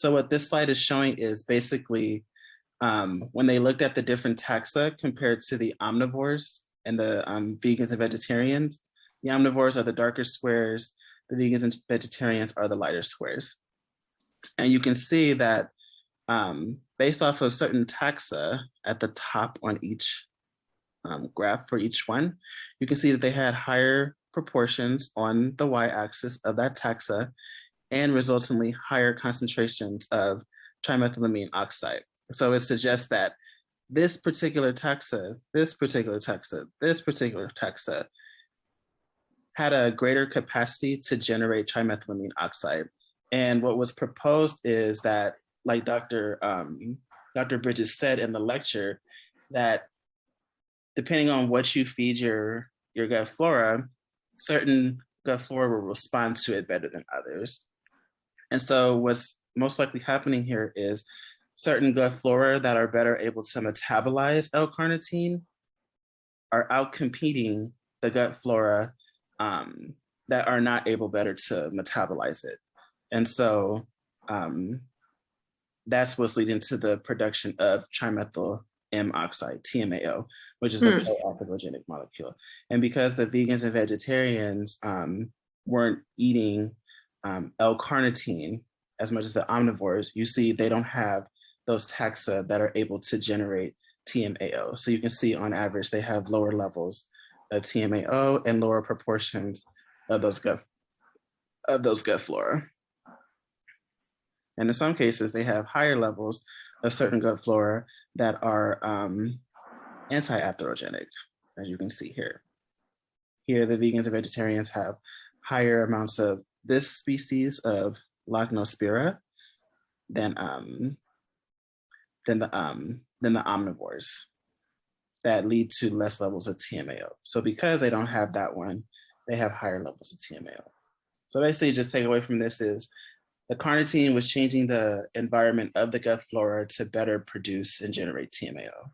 So what this slide is showing is basically when they looked at the different taxa compared to the omnivores and the vegans and vegetarians, the omnivores are the darker squares, the vegans and vegetarians are the lighter squares. And you can see that based off of certain taxa at the top on each graph for each one, you can see that they had higher proportions on the y-axis of that taxa and resultantly higher concentrations of trimethylamine oxide. So it suggests that this particular taxa had a greater capacity to generate trimethylamine oxide. And what was proposed is that, like Dr. Bridges said in the lecture, that depending on what you feed your gut flora, certain gut flora will respond to it better than others. And so what's most likely happening here is certain gut flora that are better able to metabolize L-Carnitine are outcompeting the gut flora that are not able better to metabolize it. And so that's what's leading to the production of trimethyl M oxide, TMAO, which is the pro-atherogenic molecule. And because the vegans and vegetarians weren't eating L-Carnitine as much as the omnivores, you see they don't have those taxa that are able to generate TMAO. So you can see on average, they have lower levels of TMAO and lower proportions of those gut flora. And in some cases, they have higher levels of certain gut flora that are anti-atherogenic, as you can see here. Here, the vegans and vegetarians have higher amounts of this species of Lachnospira than the omnivores that lead to less levels of TMAO. So because they don't have that one, they have higher levels of TMAO. So basically, just take away from this is the carnitine was changing the environment of the gut flora to better produce and generate TMAO.